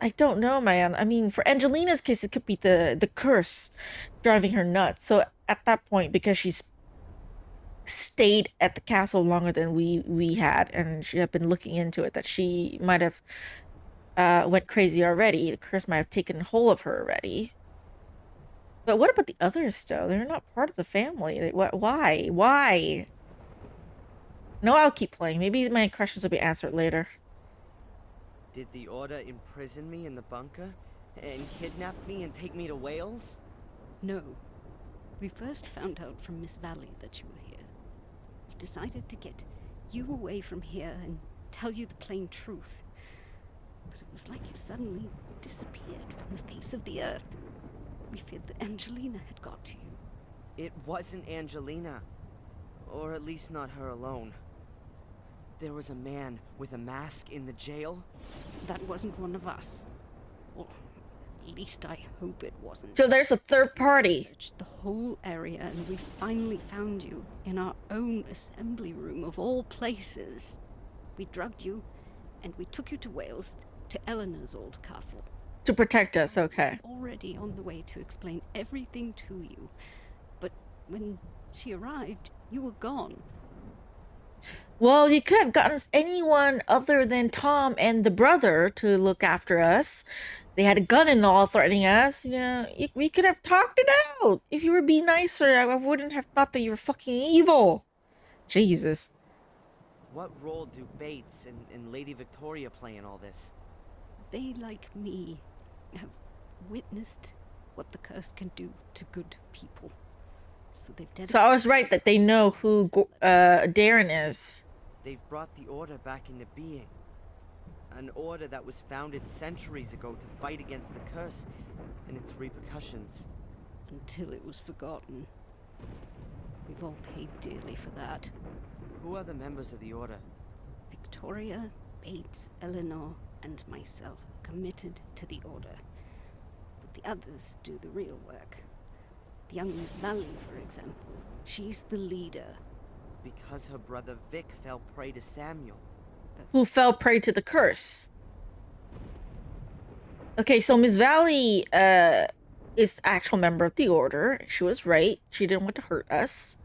I don't know, man. I mean, for Angelina's case, it could be the curse driving her nuts. So at that point, because she's stayed at the castle longer than we had, and she had been looking into it, that she might have went crazy already. The curse might have taken hold of her already. But what about the others, though? They're not part of the family. Why? Why? No, I'll keep playing. Maybe my questions will be answered later. Did the Order imprison me in the bunker? And kidnap me and take me to Wales? No. We first found out from Miss Valley that you were here. We decided to get you away from here and tell you the plain truth. But it was like you suddenly disappeared from the face of the earth. We feared that Angelina had got to you. It wasn't Angelina. Or at least not her alone. There was a man with a mask in the jail. That wasn't one of us. Or at least I hope it wasn't. So there's a third party. We searched the whole area and we finally found you in our own assembly room of all places. We drugged you and we took you to Wales, to Eleanor's old castle. To protect us, okay. Already on the way to explain everything to you. But when she arrived, you were gone. Well, you could have gotten us anyone other than Tom and the brother to look after us. They had a gun and all threatening us. You know, we could have talked it out. If you were being nicer, I wouldn't have thought that you were fucking evil. Jesus. What role do Bates and Lady Victoria play in all this? They, like me, have witnessed what the curse can do to good people. So they've dedicated... So I was right that they know who Darren is. They've brought the Order back into being. An Order that was founded centuries ago to fight against the curse and its repercussions. Until it was forgotten. We've all paid dearly for that. Who are the members of the Order? Victoria, Bates, Eleanor, and myself are committed to the Order. But the others do the real work. The young Miss Valley, for example. She's the leader. Because her brother Vic fell prey to Samuel. Who fell prey to the curse. Okay, so Miss Valley is actual member of the Order. She was right. She didn't want to hurt us.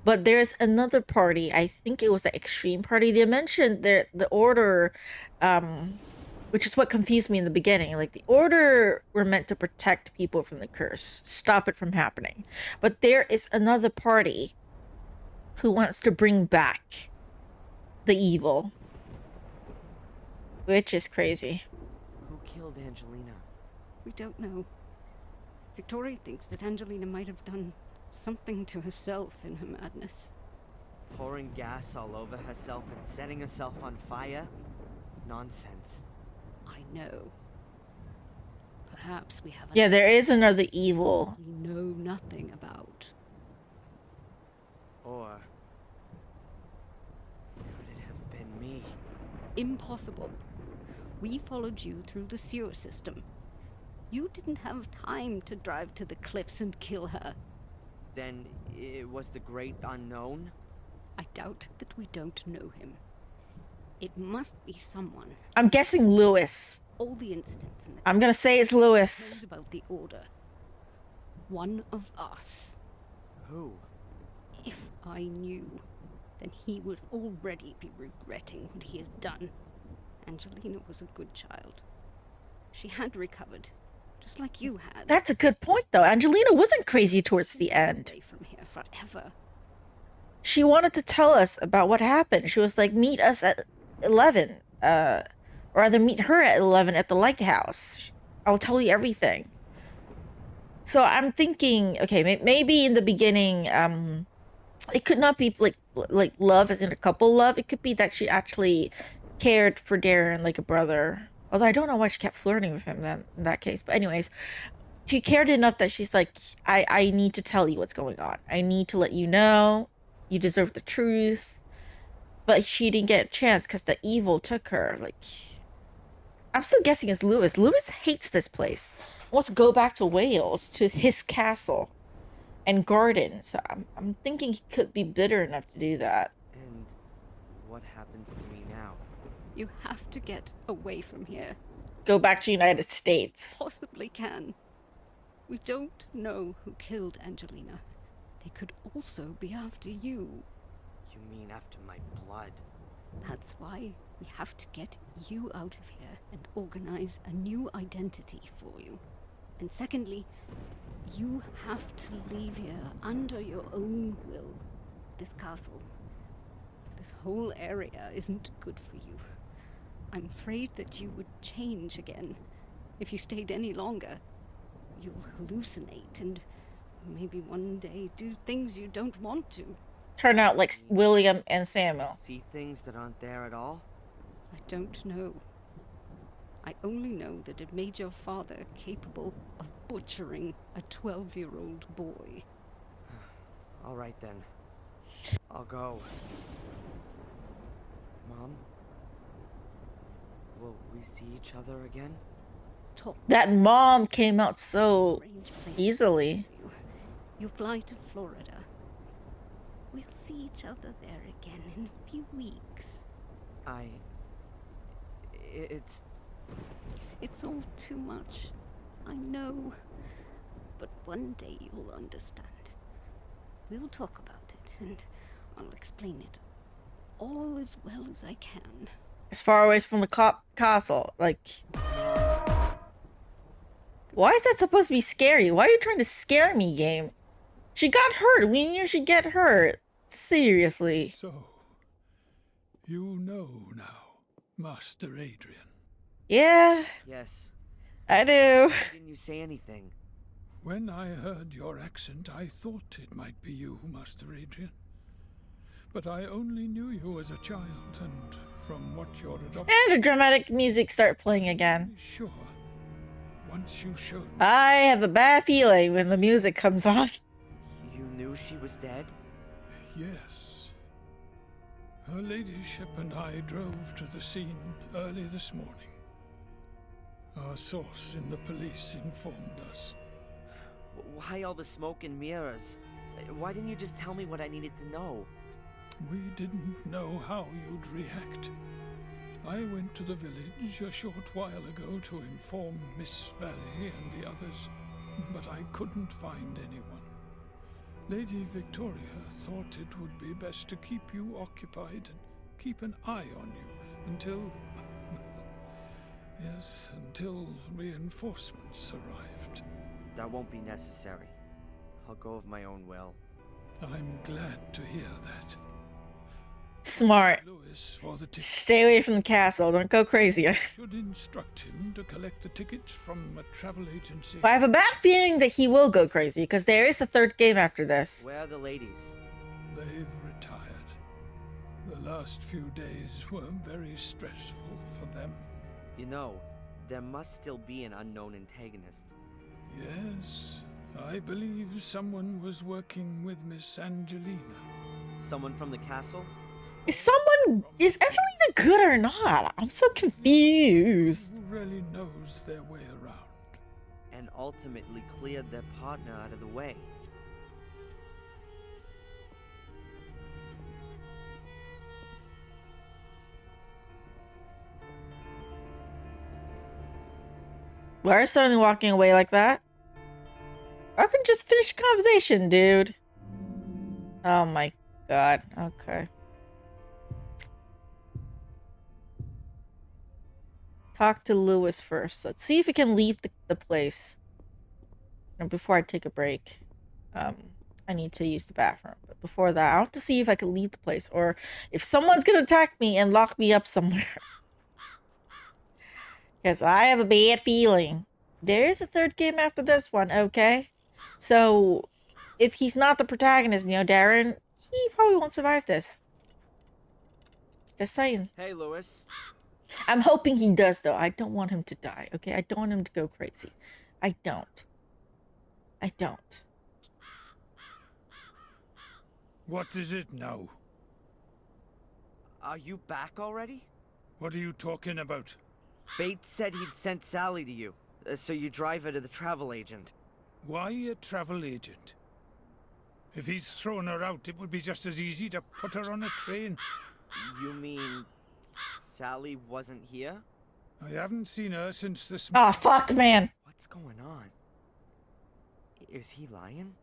But there's another party. I think it was the Extreme Party. They mentioned the Order, which is what confused me in the beginning. Like, the Order were meant to protect people from the curse, stop it from happening. But there is another party who wants to bring back the evil. Which is crazy. Who killed Angelina? We don't know. Victoria thinks that Angelina might have done something to herself in her madness. Pouring gas all over herself and setting herself on fire? Nonsense. I know. Perhaps we haven't... Yeah, there is another evil. We know nothing about. Or... could it have been me? Impossible. We followed you through the sewer system. You didn't have time to drive to the cliffs and kill her. Then it was the great unknown? I doubt that we don't know him. It must be someone. I'm guessing Lewis. All the incidents in the I'm gonna say it's Lewis. knows about the Order. One of us. Who? If I knew, then he would already be regretting what he has done. Angelina was a good child. She had recovered, just like you had. That's a good point, though. Angelina wasn't crazy towards the end. Away from here forever. She wanted to tell us about what happened. She was like, meet us at 11. Or rather, meet her at 11 at the lighthouse. I'll tell you everything. So I'm thinking, okay, maybe in the beginning, it could not be like love as in a couple love. It could be that she actually cared for Darren like a brother. Although I don't know why she kept flirting with him then in that case. But anyways, she cared enough that she's like, I need to tell you what's going on. I need to let you know. You deserve the truth. But she didn't get a chance because the evil took her. Like, I'm still guessing it's Lewis. Lewis hates this place. Wants to go back to Wales, to his castle and garden. So I'm thinking he could be bitter enough to do that. And what happens to me now? You have to get away from here. go back to United States. Possibly can. We don't know who killed Angelina. They could also be after you. You mean after my blood? That's why we have to get you out of here and organize a new identity for you. And secondly, you have to leave here under your own will. This castle, this whole area isn't good for you. I'm afraid that you would change again. If you stayed any longer, you'll hallucinate and maybe one day do things you don't want to. Turn out like William and Samuel. See things that aren't there at all? I don't know. I only know that it made your father capable of butchering a 12-year-old boy. All right then. I'll go. Mom? Will we see each other again? Talk. That mom came out so Arrange plans easily. for you. You fly to Florida. We'll see each other there again in a few weeks. It's all too much. I know. But one day you'll understand. We'll talk about it, and I'll explain it all as well as I can. As far away from the castle. Like, why is that supposed to be scary? Why are you trying to scare me, game? She got hurt. We knew she'd get hurt. Seriously. So, you know now, Master Adrian. Yeah, Yes. I do. Why didn't you say anything? When I heard your accent, I thought it might be you, Master Adrian. But I only knew you as a child, and from what your adoption... And the dramatic music start playing again. Sure. Once you showed me... I have a bad feeling when the music comes on. You knew she was dead? Yes. Her ladyship and I drove to the scene early this morning. Our source in the police informed us. Why all the smoke and mirrors? Why didn't you just tell me what I needed to know? We didn't know how you'd react. I went to the village a short while ago to inform Miss Valley and the others, but I couldn't find anyone. Lady Victoria thought it would be best to keep you occupied and keep an eye on you until... yes, until reinforcements arrived. That won't be necessary. I'll go of my own will. I'm glad to hear that. Smart. Lewis for the ticket. Stay away from the castle. Don't go crazy. Should instruct him to collect the tickets from a travel agency. But I have a bad feeling that he will go crazy, because there is the third game after this. Where are the ladies? They've retired. The last few days were very stressful for them. You know, there must still be an unknown antagonist. Yes, I believe someone was working with Miss Angelina. Someone from the castle? Is Angelina good or not? I'm so confused. Who really knows their way around? And ultimately cleared their partner out of the way. Why are you suddenly walking away like that? I could just finish the conversation, dude. Oh my god. Okay. Talk to Lewis first. Let's see if we can leave the place. And before I take a break. I need to use the bathroom. But before that, I want to see if I can leave the place. Or if someone's gonna attack me and lock me up somewhere. Because I have a bad feeling. There is a third game after this one, okay? So, if he's not the protagonist, you know, Darren, he probably won't survive this. Just saying. Hey, Lewis. I'm hoping he does, though. I don't want him to die, okay? I don't want him to go crazy. I don't. I don't. What is it now? Are you back already? What are you talking about? Bates said he'd sent Sally to you, so you drive her to the travel agent. Why a travel agent? If he's thrown her out, it would be just as easy to put her on a train. You mean Sally wasn't here? I haven't seen her since this. Oh, fuck, man. What's going on? Is he lying?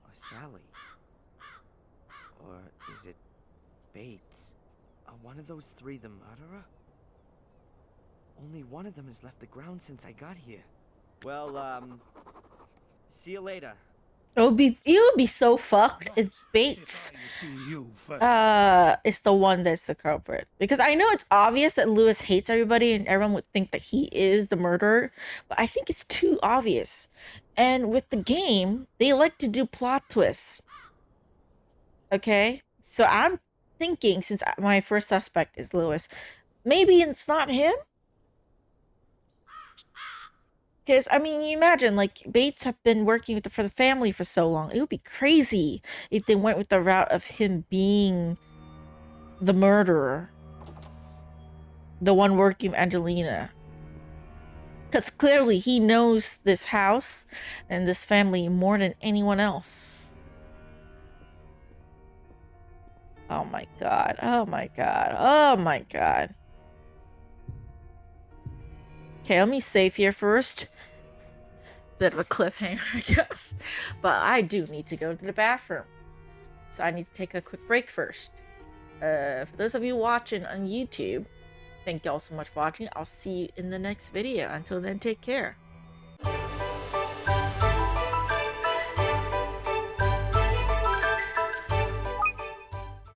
Or Sally? Or is it Bates? Are one of those three the murderer? Only one of them has left the ground since I got here. Well, see you later. It would be so fucked if Bates If I see you first. is the one that's the culprit. Because I know it's obvious that Lewis hates everybody and everyone would think that he is the murderer, but I think it's too obvious. And with the game, they like to do plot twists. Okay? So I'm thinking, since my first suspect is Lewis, maybe it's not him? Because, I mean, you imagine, like, Bates have been working for the family for so long. It would be crazy if they went with the route of him being the murderer. The one working with Angelina. Because clearly he knows this house and this family more than anyone else. Oh my god. Oh my god. Oh my god. Okay, let me save here first. Bit of a cliffhanger, I guess. But I do need to go to the bathroom. So I need to take a quick break first. For those of you watching on YouTube, thank y'all so much for watching. I'll see you in the next video. Until then, take care.